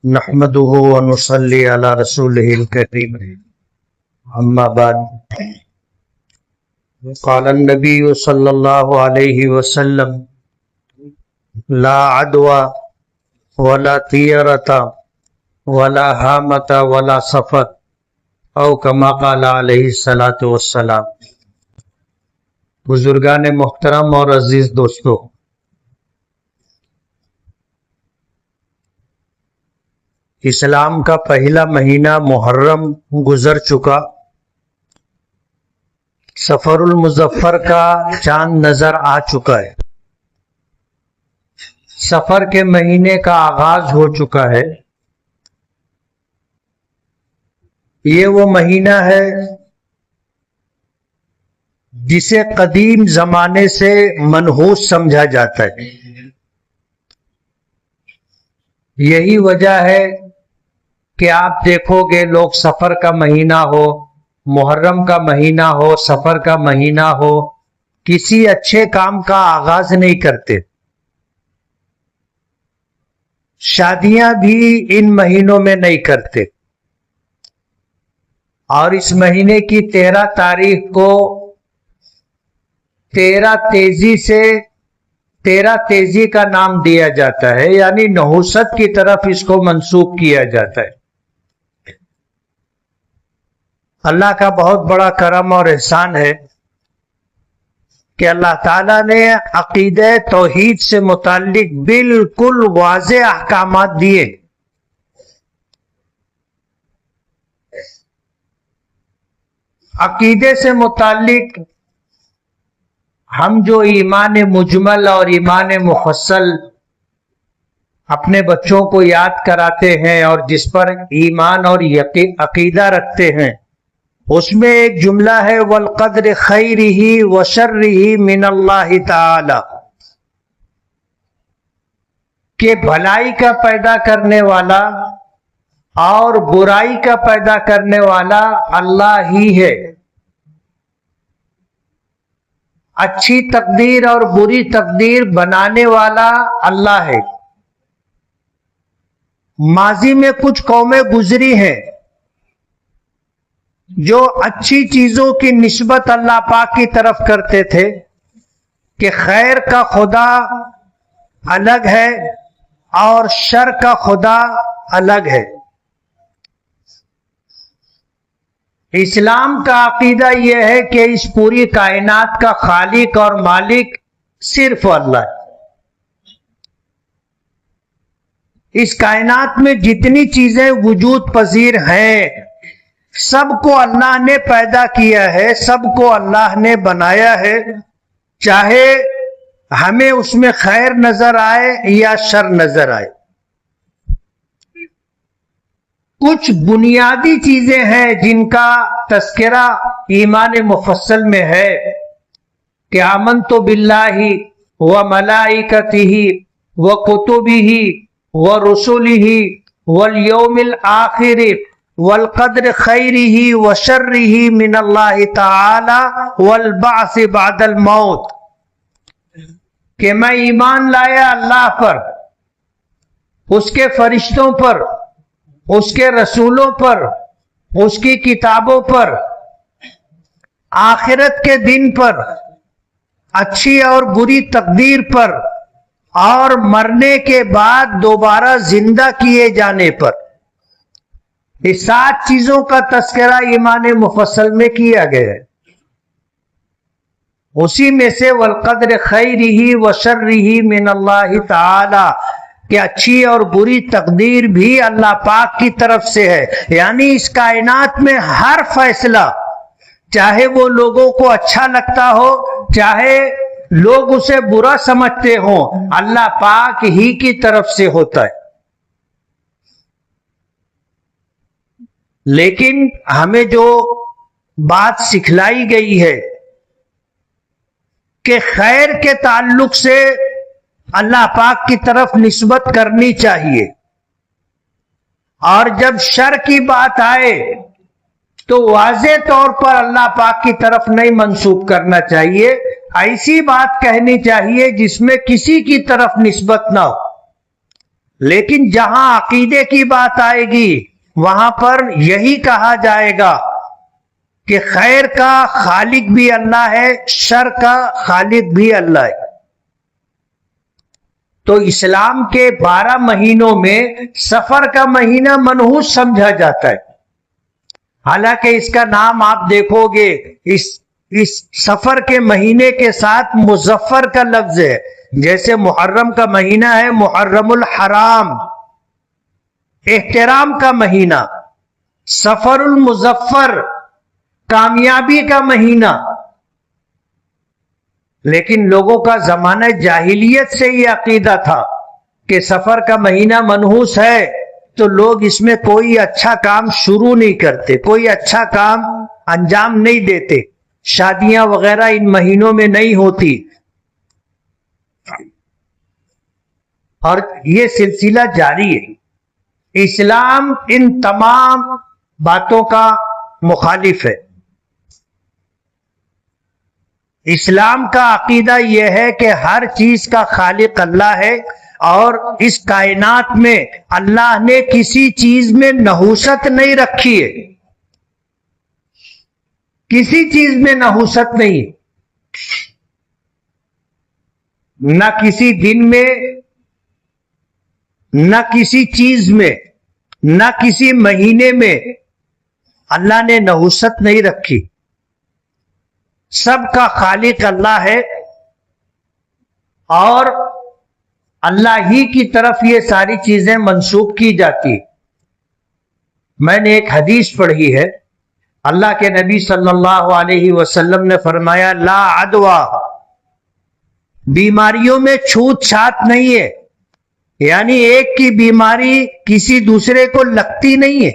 نحمده ونصلي على رسوله الكريم اما بعد قال النبي صلى الله عليه وسلم لا عدوى ولا طيرة ولا هامة ولا سفر او كما قال عليه الصلاة والسلام۔ بزرگان محترم اور عزیز دوستو، اسلام کا پہلا مہینہ محرم گزر چکا، سفر المظفر کا چاند نظر آ چکا ہے، سفر کے مہینے کا آغاز ہو چکا ہے۔ یہ وہ مہینہ ہے جسے قدیم زمانے سے منحوس سمجھا جاتا ہے۔ یہی وجہ ہے کہ آپ دیکھو گے لوگ سفر کا مہینہ ہو، محرم کا مہینہ ہو، سفر کا مہینہ ہو، کسی اچھے کام کا آغاز نہیں کرتے۔ شادیاں بھی ان مہینوں میں نہیں کرتے، اور اس مہینے کی 13 تاریخ کو 13 تیزی کا نام دیا جاتا ہے، یعنی نحوست کی طرف اس کو منسوب کیا جاتا ہے۔ اللہ کا بہت بڑا کرم اور احسان ہے کہ اللہ تعالیٰ نے عقیدہ توحید سے متعلق بالکل واضح احکامات دیے۔ عقیدے سے متعلق ہم جو ایمان مجمل اور ایمان مفصل اپنے بچوں کو یاد کراتے ہیں اور جس پر ایمان اور عقیدہ رکھتے ہیں، اس میں ایک جملہ ہے وَالْقَدْرِ خَيْرِهِ وَشَرِّهِ مِنَ اللَّهِ تعالی، کہ بھلائی کا پیدا کرنے والا اور برائی کا پیدا کرنے والا اللہ ہی ہے۔ اچھی تقدیر اور بری تقدیر بنانے والا اللہ ہے۔ ماضی میں کچھ قومیں گزری ہیں جو اچھی چیزوں کی نسبت اللہ پاک کی طرف کرتے تھے کہ خیر کا خدا الگ ہے اور شر کا خدا الگ ہے۔ اسلام کا عقیدہ یہ ہے کہ اس پوری کائنات کا خالق اور مالک صرف اللہ ہے۔ اس کائنات میں جتنی چیزیں وجود پذیر ہیں سب کو اللہ نے پیدا کیا ہے، سب کو اللہ نے بنایا ہے، چاہے ہمیں اس میں خیر نظر آئے یا شر نظر آئے۔ کچھ بنیادی چیزیں ہیں جن کا تذکرہ ایمان مفصل میں ہے کہ آمنت باللہ وملائکتہ وکتبہ ورسلہ والیوم الآخر والقدر خیرہ وشرہ من اللہ تعالی والبعث بعد الموت، کہ میں ایمان لایا اللہ پر، اس کے فرشتوں پر، اس کے رسولوں پر، اس کی کتابوں پر، آخرت کے دن پر، اچھی اور بری تقدیر پر، اور مرنے کے بعد دوبارہ زندہ کیے جانے پر۔ اس 7 چیزوں کا تذکرہ ایمان مفصل میں کیا گیا ہے۔ اسی میں سے والقدر خیرہ وشرہ من اللہ تعالی، کہ اچھی اور بری تقدیر بھی اللہ پاک کی طرف سے ہے، یعنی اس کائنات میں ہر فیصلہ، چاہے وہ لوگوں کو اچھا لگتا ہو چاہے لوگ اسے برا سمجھتے ہوں، اللہ پاک ہی کی طرف سے ہوتا ہے۔ لیکن ہمیں جو بات سکھلائی گئی ہے کہ خیر کے تعلق سے اللہ پاک کی طرف نسبت کرنی چاہیے، اور جب شر کی بات آئے تو واضح طور پر اللہ پاک کی طرف نہیں منسوب کرنا چاہیے، ایسی بات کہنی چاہیے جس میں کسی کی طرف نسبت نہ ہو۔ لیکن جہاں عقیدے کی بات آئے گی وہاں پر یہی کہا جائے گا کہ خیر کا خالق بھی اللہ ہے، شر کا خالق بھی اللہ ہے۔ تو اسلام کے 12 مہینوں میں سفر کا مہینہ منحوس سمجھا جاتا ہے، حالانکہ اس کا نام آپ دیکھو گے اس سفر کے مہینے کے ساتھ مظفر کا لفظ ہے، جیسے محرم کا مہینہ ہے محرم الحرام، احترام کا مہینہ، سفر المظفر کامیابی کا مہینہ۔ لیکن لوگوں کا زمانہ جاہلیت سے یہ عقیدہ تھا کہ سفر کا مہینہ منحوس ہے تو لوگ اس میں کوئی اچھا کام شروع نہیں کرتے، کوئی اچھا کام انجام نہیں دیتے، شادیاں وغیرہ ان مہینوں میں نہیں ہوتی، اور یہ سلسلہ جاری ہے۔ اسلام ان تمام باتوں کا مخالف ہے۔ اسلام کا عقیدہ یہ ہے کہ ہر چیز کا خالق اللہ ہے، اور اس کائنات میں اللہ نے کسی چیز میں نحوست نہیں رکھی ہے، کسی چیز میں نحوست نہیں، نہ کسی دن میں، نہ کسی چیز میں، نہ کسی مہینے میں اللہ نے نحوست نہیں رکھی۔ سب کا خالق اللہ ہے، اور اللہ ہی کی طرف یہ ساری چیزیں منسوب کی جاتی۔ میں نے ایک حدیث پڑھی ہے، اللہ کے نبی صلی اللہ علیہ وسلم نے فرمایا لا عدوہ، بیماریوں میں چھوت چھات نہیں ہے، یعنی ایک کی بیماری کسی دوسرے کو لگتی نہیں ہے۔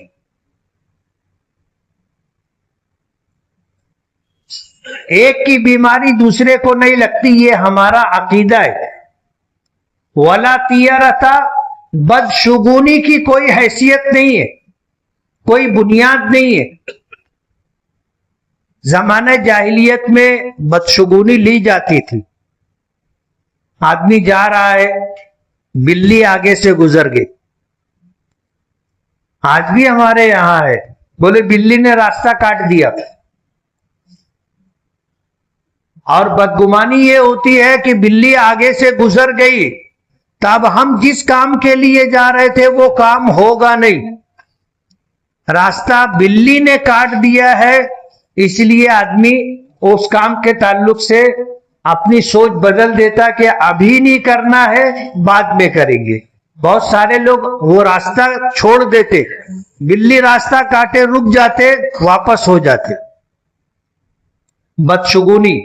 ایک کی بیماری دوسرے کو نہیں لگتی، یہ ہمارا عقیدہ ہے۔ ولا طیرتا، بدشگونی کی کوئی حیثیت نہیں ہے، کوئی بنیاد نہیں ہے۔ زمانہ جاہلیت میں بدشگونی لی جاتی تھی، آدمی جا رہا ہے، بلی آگے سے گزر گئی، آج بھی ہمارے یہاں ہے، بولے بلی نے راستہ کاٹ دیا، اور بدگمانی یہ ہوتی ہے کہ بلی آگے سے گزر گئی، تب ہم جس کام کے لیے جا رہے تھے وہ کام ہوگا نہیں، راستہ بلی نے کاٹ دیا ہے، اس لیے آدمی اس کام کے تعلق سے اپنی سوچ بدل دیتا کہ ابھی نہیں کرنا ہے، بعد میں کریں گے۔ بہت سارے لوگ وہ راستہ چھوڑ دیتے، بلی راستہ کاٹے رک جاتے، واپس ہو جاتے۔ بدشگونی،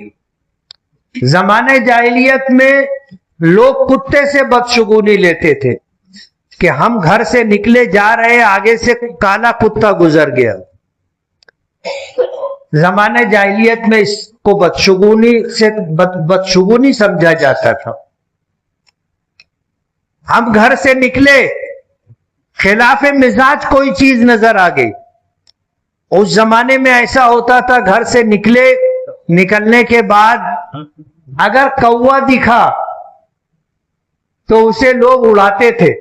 زمانے جاہلیت میں لوگ کتے سے بدشگونی لیتے تھے کہ ہم گھر سے نکلے جا رہے، آگے سے کالا کتا گزر گیا۔ زمانے جاہلیت میں اس کو بدشگونی سمجھا جاتا تھا۔ ہم گھر سے نکلے، خلاف مزاج کوئی چیز نظر آ گئی، اس زمانے میں ایسا ہوتا تھا گھر سے نکلنے کے بعد اگر کوا دکھا تو اسے لوگ اڑاتے تھے،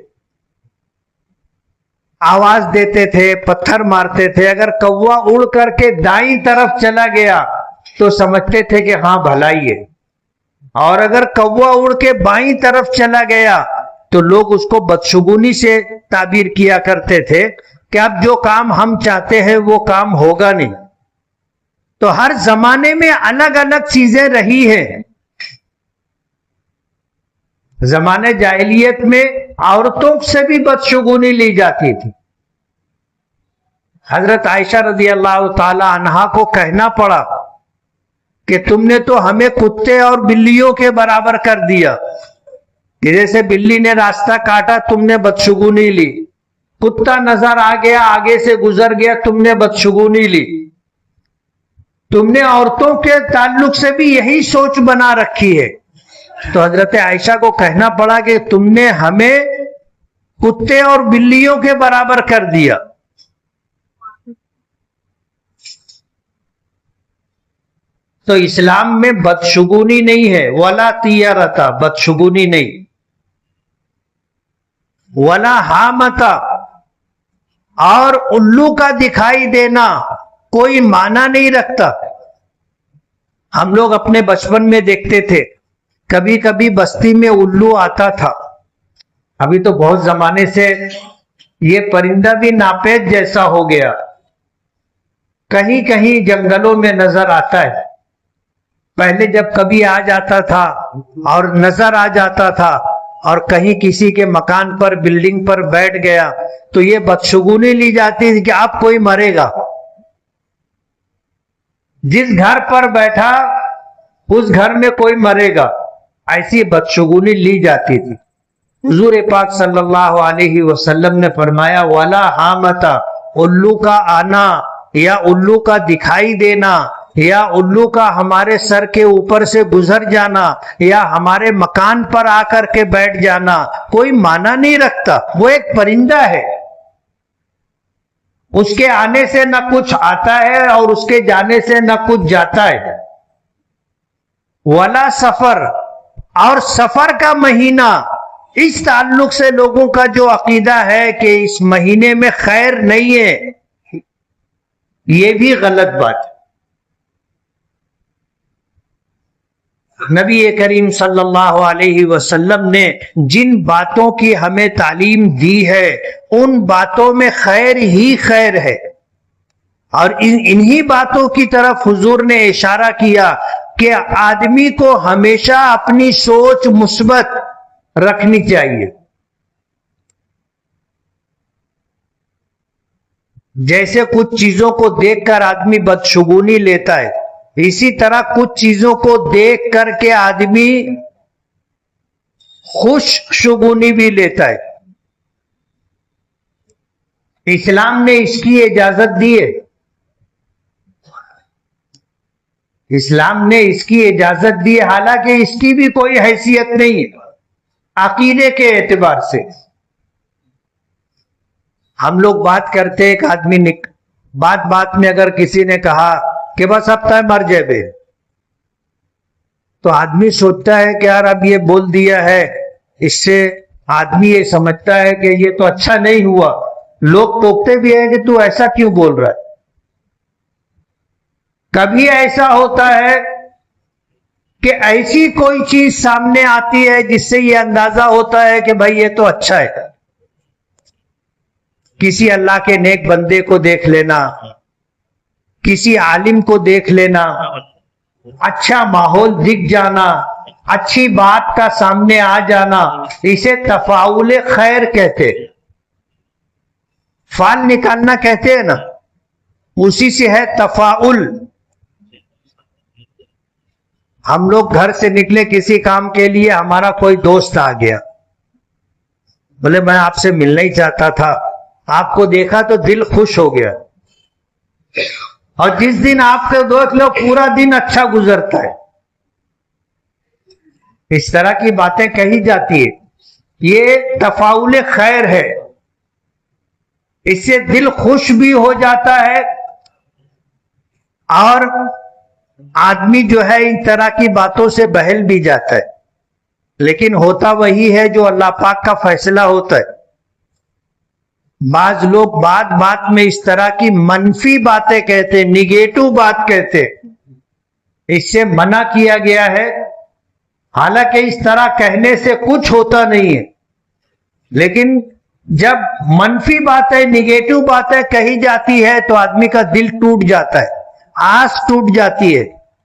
آواز دیتے تھے، پتھر مارتے تھے۔ اگر کوا اڑ کر کے دائیں طرف چلا گیا تو سمجھتے تھے کہ ہاں بھلائی ہے، اور اگر کوا اڑ کے بائیں طرف چلا گیا تو لوگ اس کو بدشگونی سے تعبیر کیا کرتے تھے کہ اب جو کام ہم چاہتے ہیں وہ کام ہوگا نہیں۔ تو ہر زمانے میں الگ الگ چیزیں رہی ہیں۔ زمانے جاہلیت میں عورتوں سے بھی بدشگونی لی جاتی تھی۔ حضرت عائشہ رضی اللہ تعالی عنہا کو کہنا پڑا کہ تم نے تو ہمیں کتے اور بلیوں کے برابر کر دیا، جیسے بلی نے راستہ کاٹا تم نے بدشگونی لی، کتا نظر آ گیا آگے سے گزر گیا تم نے بدشگونی لی۔ تم نے عورتوں کے تعلق سے بھی یہی سوچ بنا رکھی ہے۔ تو حضرت عائشہ کو کہنا پڑا کہ تم نے ہمیں کتے اور بلیوں کے برابر کر دیا۔ تو اسلام میں بدشگونی نہیں ہے، ولا طیرتا، بدشگونی نہیں۔ ولا حامتا، اور الو کا دکھائی دینا کوئی معنی نہیں رکھتا۔ ہم لوگ اپنے بچپن میں دیکھتے تھے، کبھی کبھی بستی میں الو آتا تھا۔ ابھی تو بہت زمانے سے یہ پرندہ بھی ناپید جیسا ہو گیا، کہیں کہیں جنگلوں میں نظر آتا ہے۔ پہلے جب کبھی آ جاتا تھا اور نظر آ جاتا تھا اور کہیں کسی کے مکان پر بلڈنگ پر بیٹھ گیا تو یہ بدشگونی لی جاتی تھی کہ اب کوئی مرے گا۔ جس گھر پر بیٹھا اس گھر میں کوئی مرے گا، ایسی بدشگونی لی جاتی تھی۔ حضور پاک صلی اللہ علیہ وسلم نے فرمایا ولا حامتا، الو کا آنا یا الو کا دکھائی دینا یا الو کا ہمارے سر کے اوپر سے گزر جانا یا ہمارے مکان پر آ کر کے بیٹھ جانا کوئی معنی نہیں رکھتا۔ وہ ایک پرندہ ہے، اس کے آنے سے نہ کچھ آتا ہے اور اس کے جانے سے نہ کچھ جاتا ہے۔ ولا سفر، اور سفر کا مہینہ، اس تعلق سے لوگوں کا جو عقیدہ ہے کہ اس مہینے میں خیر نہیں ہے، یہ بھی غلط بات ہے۔ نبی کریم صلی اللہ علیہ وسلم نے جن باتوں کی ہمیں تعلیم دی ہے ان باتوں میں خیر ہی خیر ہے، اور انہی باتوں کی طرف حضور نے اشارہ کیا کہ آدمی کو ہمیشہ اپنی سوچ مثبت رکھنی چاہیے۔ جیسے کچھ چیزوں کو دیکھ کر آدمی بدشگونی لیتا ہے، اسی طرح کچھ چیزوں کو دیکھ کر کے آدمی خوش شگونی بھی لیتا ہے۔ اسلام نے اس کی اجازت دی ہے، اسلام نے اس کی اجازت دی ہے، حالانکہ اس کی بھی کوئی حیثیت نہیں ہے عقیدے کے اعتبار سے۔ ہم لوگ بات کرتے، ایک آدمی بات میں اگر کسی نے کہا کہ بس اب تک مر جائے بے، تو آدمی سوچتا ہے کہ یار اب یہ بول دیا ہے، اس سے آدمی یہ سمجھتا ہے کہ یہ تو اچھا نہیں ہوا۔ لوگ ٹوکتے بھی ہیں کہ تو ایسا کیوں بول رہا ہے۔ کبھی ایسا ہوتا ہے کہ ایسی کوئی چیز سامنے آتی ہے جس سے یہ اندازہ ہوتا ہے کہ بھائی یہ تو اچھا ہے۔ کسی اللہ کے نیک بندے کو دیکھ لینا، کسی عالم کو دیکھ لینا، اچھا ماحول دکھ جانا، اچھی بات کا سامنے آ جانا، اسے تفاعل خیر کہتے، فعل نکالنا کہتے ہیں نا، اسی سے ہے تفاعل۔ ہم لوگ گھر سے نکلے کسی کام کے لیے، ہمارا کوئی دوست آ گیا، بولے میں آپ سے ملنا ہی چاہتا تھا، آپ کو دیکھا تو دل خوش ہو گیا، اور جس دن آپ کو دیکھ لو پورا دن اچھا گزرتا ہے۔ اس طرح کی باتیں کہی جاتی ہے، یہ تفاعل خیر ہے، اس سے دل خوش بھی ہو جاتا ہے اور آدمی جو ہے ان طرح کی باتوں سے بہل بھی جاتا ہے۔ لیکن ہوتا وہی ہے جو اللہ پاک کا فیصلہ ہوتا ہے۔ بعض لوگ بات میں اس طرح کی منفی باتیں کہتے، نگیٹو بات کہتے، اس سے منع کیا گیا ہے۔ حالانکہ اس طرح کہنے سے کچھ ہوتا نہیں ہے، لیکن جب منفی باتیں، نگیٹو باتیں کہی جاتی ہے تو آدمی کا دل ٹوٹ جاتا ہے، آس ٹوٹ جاتی ہے،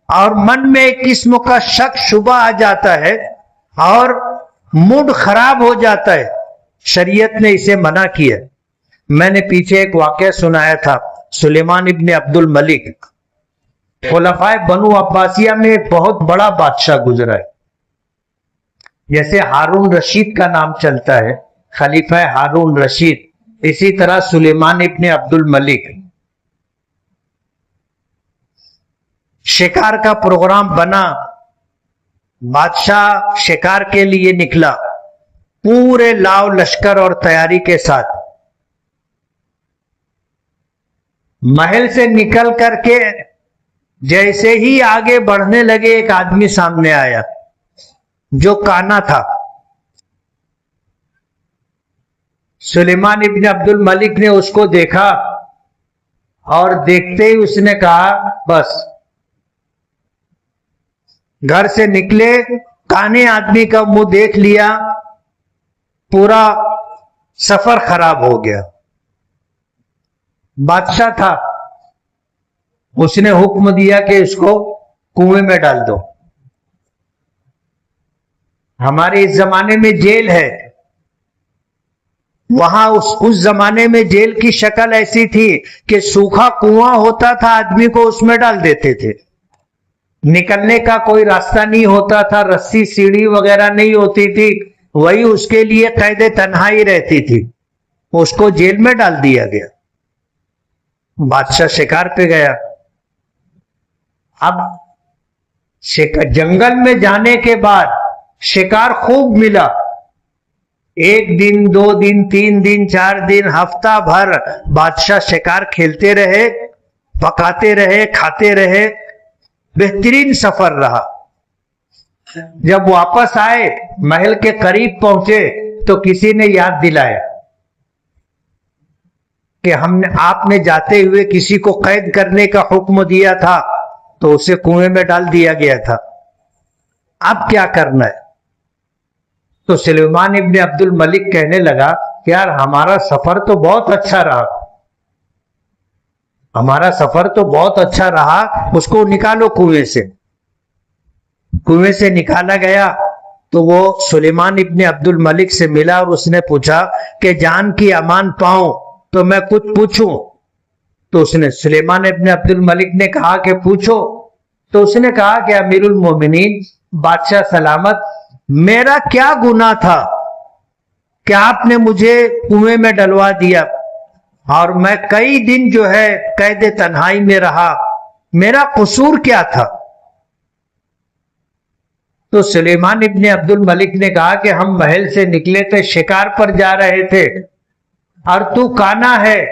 اور من میں ایک قسم کا شک شبہ آ جاتا ہے اور موڈ خراب ہو جاتا ہے۔ شریعت نے اسے منع کیا۔ میں نے پیچھے ایک واقعہ سنایا تھا، سلیمان ابن عبد الملک خلفائے بنو عباسیہ میں ایک بہت بڑا بادشاہ گزرا ہے۔ جیسے ہارون رشید کا نام چلتا ہے، خلیفہ ہارون رشید، اسی طرح سلیمان ابن عبد الملک۔ شکار کا پروگرام بنا، بادشاہ شکار کے لیے نکلا پورے لاؤ لشکر اور تیاری کے ساتھ۔ محل سے نکل کر کے جیسے ہی آگے بڑھنے لگے، ایک آدمی سامنے آیا جو کانا تھا۔ سلیمان ابن عبد الملک نے اس کو دیکھا اور دیکھتے ہی اس نے کہا بس. گھر سے نکلے, کانے آدمی کا منہ دیکھ لیا, پورا سفر خراب ہو گیا. بادشاہ تھا, اس نے حکم دیا کہ اس کو کنویں میں ڈال دو. ہمارے اس زمانے میں جیل ہے, وہاں اس زمانے میں جیل کی شکل ایسی تھی کہ سوکھا کنواں ہوتا تھا, آدمی کو اس میں ڈال دیتے تھے. نکلنے کا کوئی راستہ نہیں ہوتا تھا, رسی سیڑھی وغیرہ نہیں ہوتی تھی, وہی اس کے لیے قید تنہائی رہتی تھی. اس کو جیل میں ڈال دیا گیا. بادشاہ شکار پہ گیا. اب جنگل میں جانے کے بعد شکار خوب ملا. 1 دن 2 دن 3 دن 4 دن ہفتہ بھر بادشاہ شکار کھیلتے رہے, پکاتے رہے, کھاتے رہے. بہترین سفر رہا. جب واپس آئے, محل کے قریب پہنچے تو کسی نے یاد دلایا کہ آپ نے جاتے ہوئے کسی کو قید کرنے کا حکم دیا تھا تو اسے کنویں میں ڈال دیا گیا تھا. اب کیا کرنا ہے؟ تو سلیمان ابن عبد الملک کہنے لگا کہ یار ہمارا سفر تو بہت اچھا رہا, ہمارا سفر تو بہت اچھا رہا, اس کو نکالو کنویں سے. کنویں سے نکالا گیا تو وہ سلیمان ابن عبد الملک سے ملا اور اس نے پوچھا کہ جان کی امان پاؤں تو میں کچھ پوچھوں؟ تو اس نے سلیمان ابن عبد الملک نے کہا کہ پوچھو. تو اس نے کہا کہ امیر المومنین, بادشاہ سلامت, میرا کیا گناہ تھا کہ آپ نے مجھے کنویں میں ڈلوا دیا اور میں کئی دن جو ہے قید تنہائی میں رہا, میرا قصور کیا تھا؟ تو سلیمان ابن عبد الملک نے کہا کہ ہم محل سے نکلے تھے, شکار پر جا رہے تھے, اور تو کانا ہے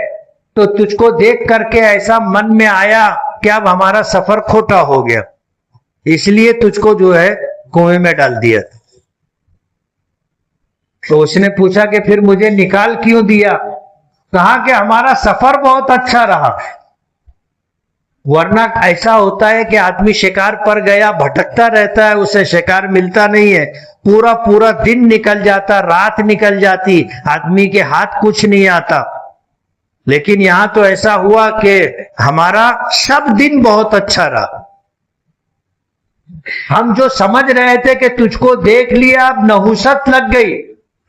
تو تجھ کو دیکھ کر کے ایسا من میں آیا کہ اب ہمارا سفر کھوٹا ہو گیا, اس لیے تجھ کو جو ہے کنویں میں ڈال دیا. تو اس نے پوچھا کہ پھر مجھے نکال کیوں دیا؟ کہا کہ ہمارا سفر بہت اچھا رہا. ورنہ ایسا ہوتا ہے کہ آدمی شکار پر گیا, بھٹکتا رہتا ہے, اسے شکار ملتا نہیں ہے, پورا پورا دن نکل جاتا, رات نکل جاتی, آدمی کے ہاتھ کچھ نہیں آتا. لیکن یہاں تو ایسا ہوا کہ ہمارا سب دن بہت اچھا رہا. ہم جو سمجھ رہے تھے کہ تجھ کو دیکھ لیا, اب نحوست لگ گئی,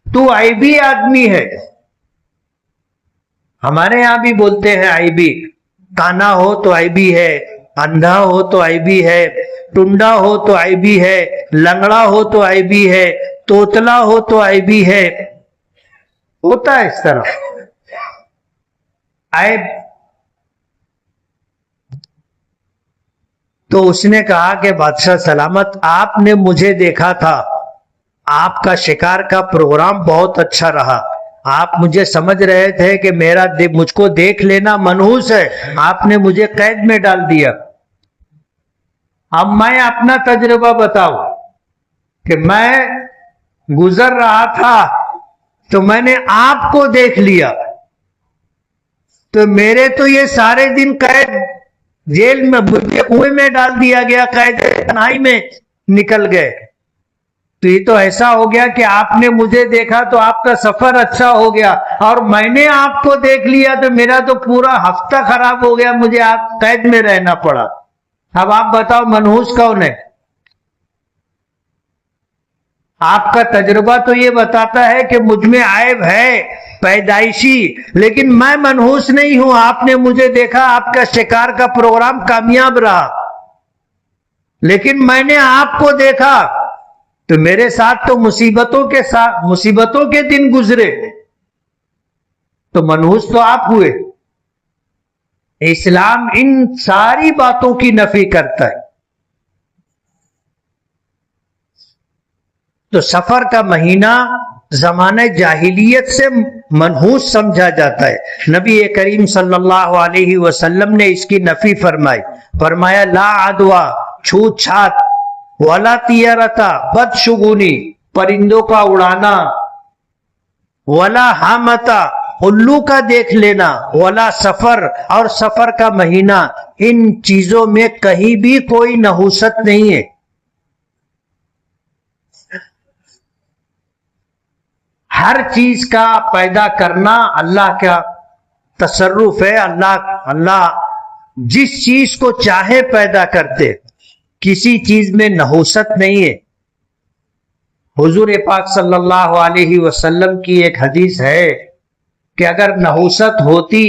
تو عیبی آدمی ہے. ہمارے یہاں بھی بولتے ہیں عیبی, کانا ہو تو عیبی ہے, اندھا ہو تو عیبی ہے, ٹنڈا ہو تو عیبی ہے, لنگڑا ہو تو عیبی ہے, توتلا ہو تو عیبی ہے. ہوتا ہے اس طرح عیب. تو اس نے کہا کہ بادشاہ سلامت, آپ نے مجھے دیکھا تھا, آپ کا شکار کا پروگرام بہت اچھا رہا, آپ مجھے سمجھ رہے تھے کہ مجھ کو دیکھ لینا منحوس ہے, آپ نے مجھے قید میں ڈال دیا. اب میں اپنا تجربہ بتاؤں کہ میں گزر رہا تھا تو میں نے آپ کو دیکھ لیا, تو میرے تو یہ سارے دن قید جیل میں کنویں میں ڈال دیا گیا, قید تنہائی میں نکل گئے. تو یہ تو ایسا ہو گیا کہ آپ نے مجھے دیکھا تو آپ کا سفر اچھا ہو گیا, اور میں نے آپ کو دیکھ لیا تو میرا تو پورا ہفتہ خراب ہو گیا, مجھے آپ قید میں رہنا پڑا. اب آپ بتاؤ منحوس کون ہے؟ آپ کا تجربہ تو یہ بتاتا ہے کہ مجھ میں عیب ہے پیدائشی, لیکن میں منحوس نہیں ہوں. آپ نے مجھے دیکھا, آپ کا شکار کا پروگرام کامیاب رہا, لیکن میں نے آپ کو دیکھا تو میرے ساتھ تو مصیبتوں کے دن گزرے, تو منحوس تو آپ ہوئے. اسلام ان ساری باتوں کی نفی کرتا ہے. تو سفر کا مہینہ زمانہ جاہلیت سے منحوس سمجھا جاتا ہے. نبی کریم صلی اللہ علیہ وسلم نے اس کی نفی فرمائی, فرمایا لا عدوہ, چھوت چھات, ولا طیرتا, بدشگونی, پرندوں کا اڑانا, ولا حامتا الو کا دیکھ لینا، ولا سفر اور سفر کا مہینہ، ان چیزوں میں کہیں بھی کوئی نحوست نہیں ہے۔ ہر چیز کا پیدا کرنا اللہ کا تصرف ہے، اللہ جس چیز کو چاہے پیدا کرتے، کسی چیز میں نحوست نہیں ہے۔ حضور پاک صلی اللہ علیہ وسلم کی ایک حدیث ہے کہ اگر نحوست ہوتی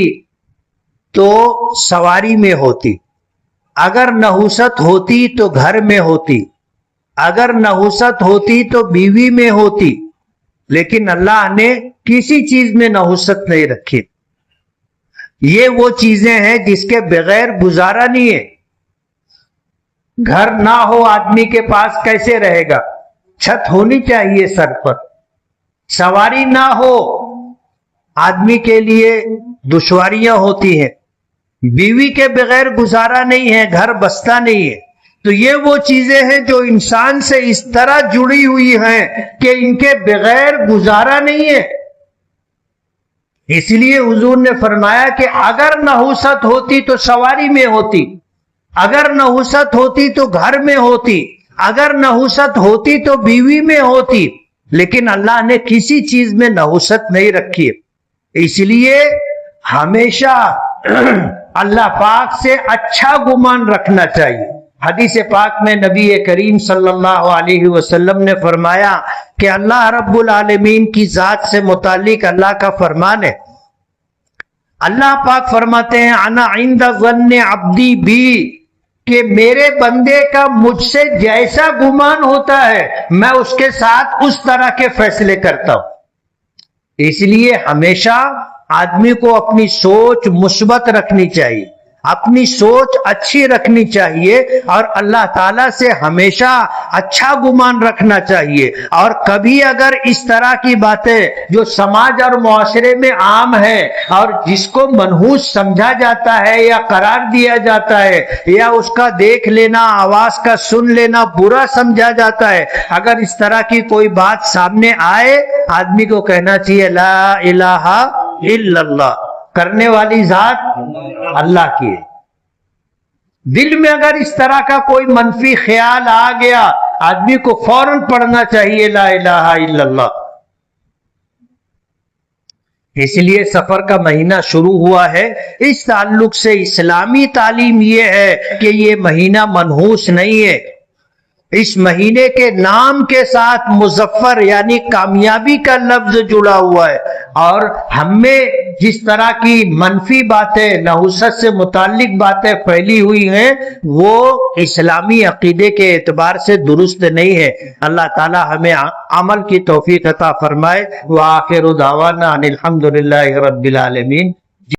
تو سواری میں ہوتی، اگر نحوست ہوتی تو گھر میں ہوتی، اگر نحوست ہوتی تو بیوی میں ہوتی، لیکن اللہ نے کسی چیز میں نحوست نہیں رکھی۔ یہ وہ چیزیں ہیں جس کے بغیر گزارا نہیں ہے۔ گھر نہ ہو آدمی کے پاس کیسے رہے گا؟ چھت ہونی چاہیے سر پر۔ سواری نہ ہو آدمی کے لیے دشواریاں ہوتی ہیں۔ بیوی کے بغیر گزارا نہیں ہے، گھر بستا نہیں ہے۔ تو یہ وہ چیزیں ہیں جو انسان سے اس طرح جڑی ہوئی ہیں کہ ان کے بغیر گزارا نہیں ہے۔ اس لیے حضور نے فرمایا کہ اگر نحوست ہوتی تو سواری میں ہوتی، اگر نحوست ہوتی تو گھر میں ہوتی، اگر نحوست ہوتی تو بیوی میں ہوتی، لیکن اللہ نے کسی چیز میں نحوست نہیں رکھی۔ اس لیے ہمیشہ اللہ پاک سے اچھا گمان رکھنا چاہیے۔ حدیث پاک میں نبی کریم صلی اللہ علیہ وسلم نے فرمایا کہ اللہ رب العالمین کی ذات سے متعلق اللہ کا فرمان ہے۔ اللہ پاک فرماتے ہیں انا عند ظن عبدی بی، کہ میرے بندے کا مجھ سے جیسا گمان ہوتا ہے میں اس کے ساتھ اس طرح کے فیصلے کرتا ہوں۔ اس لیے ہمیشہ آدمی کو اپنی سوچ مثبت رکھنی چاہیے، اپنی سوچ اچھی رکھنی چاہیے، اور اللہ تعالیٰ سے ہمیشہ اچھا گمان رکھنا چاہیے۔ اور کبھی اگر اس طرح کی باتیں جو سماج اور معاشرے میں عام ہے اور جس کو منحوس سمجھا جاتا ہے یا قرار دیا جاتا ہے یا اس کا دیکھ لینا، آواز کا سن لینا برا سمجھا جاتا ہے، اگر اس طرح کی کوئی بات سامنے آئے آدمی کو کہنا چاہیے لا الہ الا اللہ، کرنے والی ذات اللہ کی ہے۔ دل میں اگر اس طرح کا کوئی منفی خیال آ گیا آدمی کو فوراً پڑھنا چاہیے لا الہ الا اللہ۔ اس لیے سفر کا مہینہ شروع ہوا ہے، اس تعلق سے اسلامی تعلیم یہ ہے کہ یہ مہینہ منحوس نہیں ہے۔ اس مہینے کے نام کے ساتھ مظفر یعنی کامیابی کا لفظ جڑا ہوا ہے، اور ہم میں جس طرح کی منفی باتیں نحوست سے متعلق باتیں پھیلی ہوئی ہیں وہ اسلامی عقیدے کے اعتبار سے درست نہیں ہے۔ اللہ تعالی ہمیں عمل کی توفیق عطا فرمائے۔ وآخر دعوانا ان الحمد للہ رب العالمین۔